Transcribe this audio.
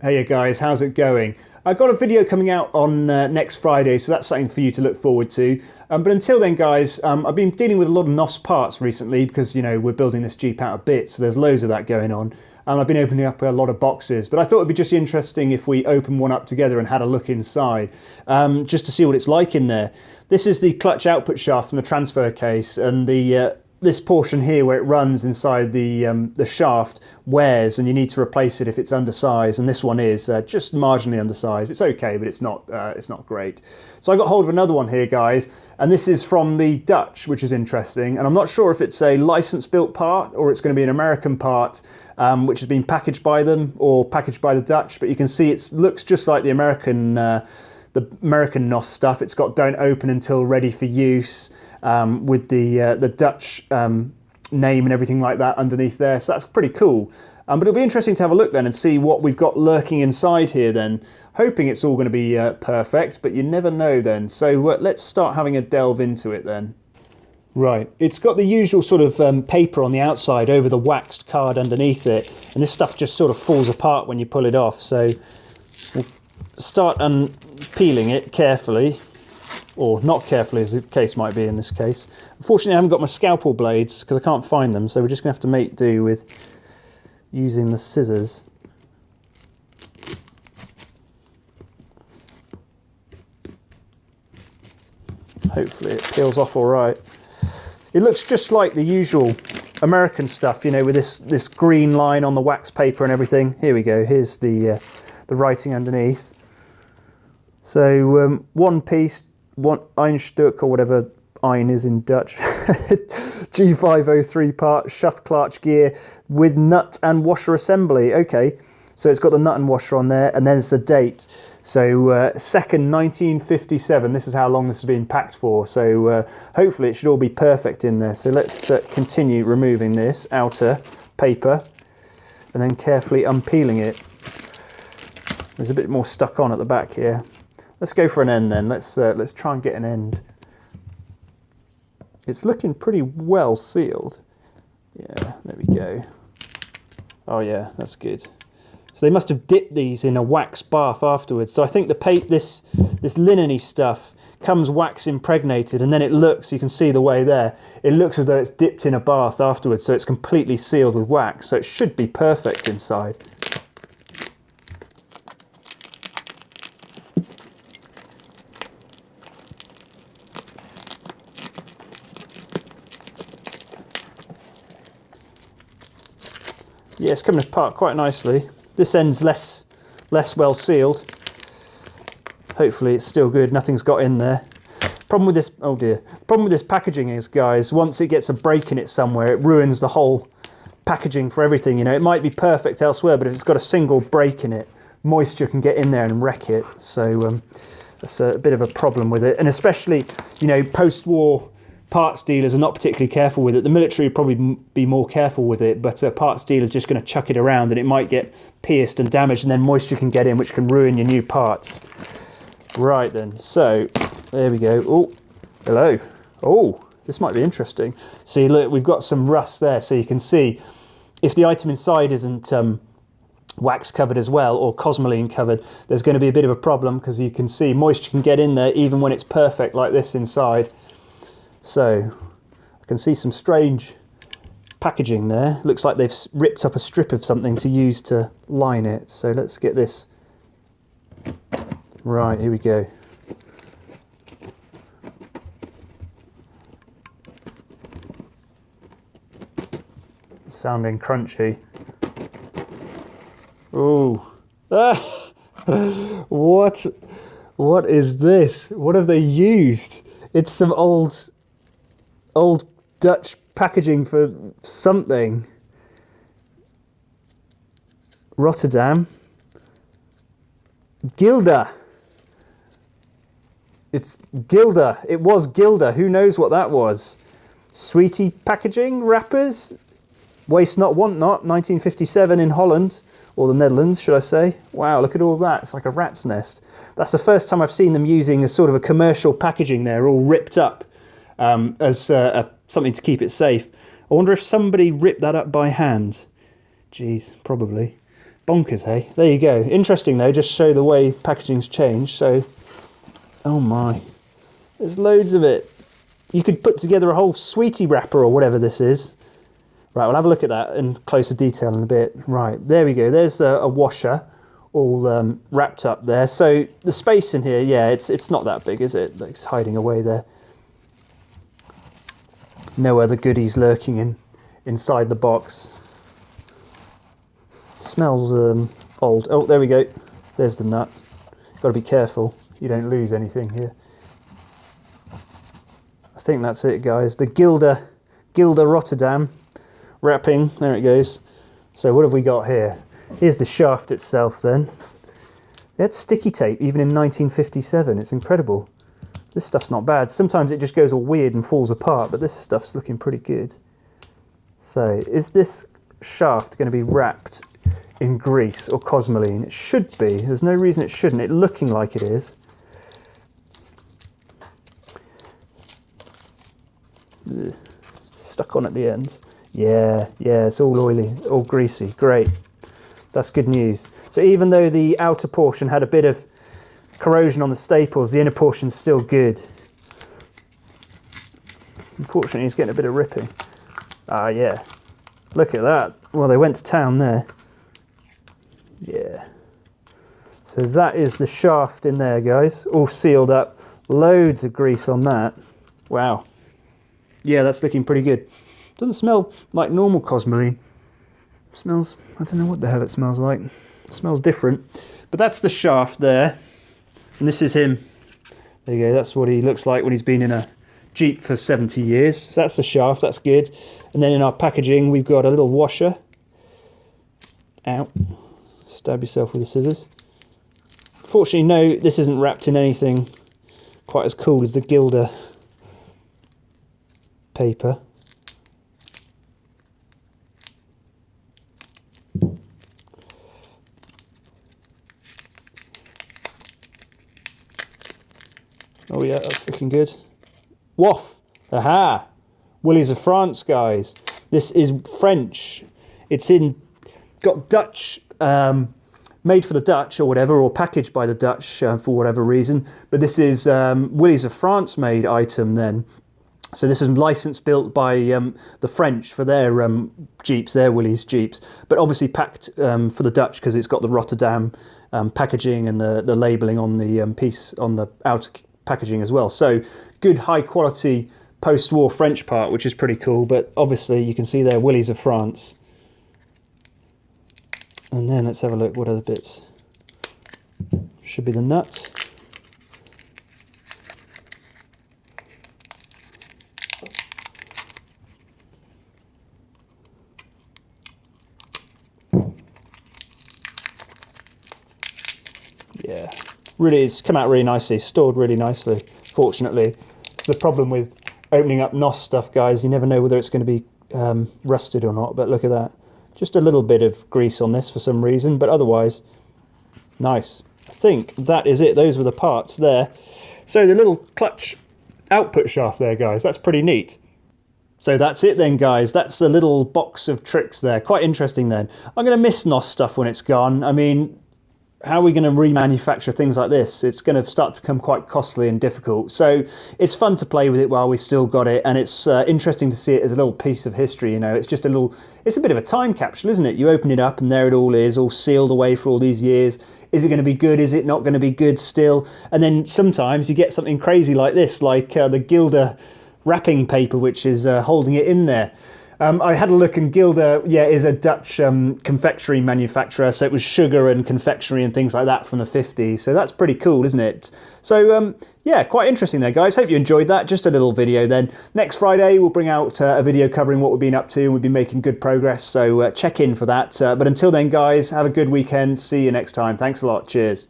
Hey guys, how's it going? I've got a video coming out on next Friday, so that's something for you to look forward to. But until then, guys, I've been dealing with a lot of NOS parts recently because, you know, we're building this Jeep out of bits, so there's loads of that going on. And I've been opening up a lot of boxes, but I thought it'd be just interesting if we open one up together and had a look inside, just to see what it's like in there. This is the clutch output shaft from the transfer case, and the this portion here where it runs inside the shaft wears, and you need to replace it if it's undersized, and this one is just marginally undersized. It's okay, but it's not great. So I got hold of another one here, guys, and this is from the Dutch, which is interesting, and I'm not sure if it's a license built part or it's going to be an American part, which has been packaged by them or packaged by the Dutch, but you can see it looks just like the American NOS stuff. It's got don't open until ready for use, with the Dutch name and everything like that underneath there, so that's pretty cool. But it'll be interesting to have a look then and see what we've got lurking inside here then, hoping it's all going to be perfect, but you never know then. So let's start having a delve into it then. Right, it's got the usual sort of paper on the outside over the waxed card underneath it, and this stuff just sort of falls apart when you pull it off, so we'll start peeling it carefully, or not carefully as the case might be in this case. Unfortunately I haven't got my scalpel blades because I can't find them, so we're just going to have to make do with using the scissors. Hopefully it peels off all right. It looks just like the usual American stuff, you know, with this green line on the wax paper and everything. Here we go, here's the writing underneath. So one piece, one Einstück, or whatever Ein is in Dutch, G503 part, Schaftklaartje gear with nut and washer assembly. Okay, so it's got the nut and washer on there, and then there's the date. So 2nd 1957, this is how long this has been packed for, so hopefully it should all be perfect in there. So let's continue removing this outer paper and then carefully unpeeling it. There's a bit more stuck on at the back here. Let's go for an end then. Let's try and get an end. It's looking pretty well sealed. Yeah, there we go. Oh yeah, that's good. So they must have dipped these in a wax bath afterwards. So I think this linen-y stuff comes wax impregnated, and then it looks, you can see the way there, it looks as though it's dipped in a bath afterwards, so it's completely sealed with wax. So it should be perfect inside. Yeah, it's coming apart quite nicely. This end's less well sealed. Hopefully it's still good, nothing's got in there. Problem with this, oh dear. Problem with this packaging is, guys, once it gets a break in it somewhere, it ruins the whole packaging for everything. You know, it might be perfect elsewhere, but if it's got a single break in it, moisture can get in there and wreck it. So that's a bit of a problem with it. And especially, you know, post-war parts dealers are not particularly careful with it. The military would probably be more careful with it, but parts dealers just going to chuck it around and it might get pierced and damaged, and then moisture can get in, which can ruin your new parts. Right then, so there we go. Oh, hello. Oh, this might be interesting. See, look, we've got some rust there, so you can see if the item inside isn't wax covered as well, or Cosmoline covered, there's going to be a bit of a problem, because you can see moisture can get in there even when it's perfect like this inside. So I can see some strange packaging there. Looks like they've ripped up a strip of something to use to line it. So let's get this. Right, here we go. Sounding crunchy. Ooh. Ah! What is this? What have they used? It's some old Dutch packaging for something. Rotterdam. Gilda. It's Gilda. It was Gilda. Who knows what that was? Sweetie packaging wrappers. Waste not, want not. 1957 in Holland, or the Netherlands, should I say. Wow, look at all that. It's like a rat's nest. That's the first time I've seen them using a sort of a commercial packaging there, all ripped up as something to keep it safe. I wonder if somebody ripped that up by hand. Geez, probably. Bonkers, hey? There you go. Interesting though, just show the way packaging's changed. So, oh my, there's loads of it. You could put together a whole sweetie wrapper or whatever this is. Right, we'll have a look at that in closer detail in a bit. Right, there we go. There's a washer all wrapped up there. So the space in here, yeah, it's not that big, is it? It's hiding away there. No other goodies lurking inside the box. Smells old. Oh, there we go. There's the nut. Got to be careful you don't lose anything here. I think that's it, guys. The Gilda Rotterdam wrapping. There it goes. So what have we got here? Here's the shaft itself then. They had sticky tape even in 1957. It's incredible. This stuff's not bad. Sometimes it just goes all weird and falls apart, but this stuff's looking pretty good. So is this shaft going to be wrapped in grease or cosmoline? It should be. There's no reason it shouldn't. It's looking like it is. Ugh. Stuck on at the ends. Yeah, it's all oily, all greasy. Great. That's good news. So even though the outer portion had a bit of corrosion on the staples, the inner portion's still good. Unfortunately, it's getting a bit of ripping. Ah, yeah. Look at that. Well, they went to town there. Yeah. So that is the shaft in there, guys. All sealed up. Loads of grease on that. Wow. Yeah, that's looking pretty good. Doesn't smell like normal cosmoline. Smells, I don't know what the hell it smells like. It smells different. But that's the shaft there. And this is him. There you go. That's what he looks like when he's been in a Jeep for 70 years. So that's the shaft. That's good. And then in our packaging, we've got a little washer. Ow. Stab yourself with the scissors. Fortunately, no, this isn't wrapped in anything quite as cool as the Gilda paper. Oh yeah, that's looking good. Waff! Aha! Willys of France, guys. This is French. It's got Dutch, made for the Dutch or whatever, or packaged by the Dutch for whatever reason. But this is Willys of France made item then. So this is licensed built by the French for their Jeeps, their Willys Jeeps. But obviously packed for the Dutch because it's got the Rotterdam packaging and the labelling on the piece, on the outer packaging as well. So good high quality post-war French part, which is pretty cool. But obviously you can see there Willys of France. And then let's have a look, what other bits? Should be the nut. Yeah, really, it's come out really nicely, stored really nicely, fortunately. It's the problem with opening up NOS stuff, guys. You never know whether it's going to be rusted or not, but look at that. Just a little bit of grease on this for some reason, but otherwise, nice. I think that is it. Those were the parts there. So the little clutch output shaft there, guys, that's pretty neat. So that's it then, guys. That's a little box of tricks there. Quite interesting then. I'm going to miss NOS stuff when it's gone. I mean, how are we going to remanufacture things like this? It's going to start to become quite costly and difficult. So it's fun to play with it while we still got it, and it's interesting to see it as a little piece of history. You know, it's just it's a bit of a time capsule, isn't it? You open it up and there it all is, all sealed away for all these years. Is it going to be good? Is it not going to be good still? And then sometimes you get something crazy like this, like the Gilda wrapping paper, which is holding it in there. I had a look, and Gilda, yeah, is a Dutch confectionery manufacturer, so it was sugar and confectionery and things like that from the 50s, so that's pretty cool, isn't it? So, yeah, quite interesting there, guys. Hope you enjoyed that. Just a little video then. Next Friday, we'll bring out a video covering what we've been up to, and we've been making good progress, so check in for that. But until then, guys, have a good weekend. See you next time. Thanks a lot. Cheers.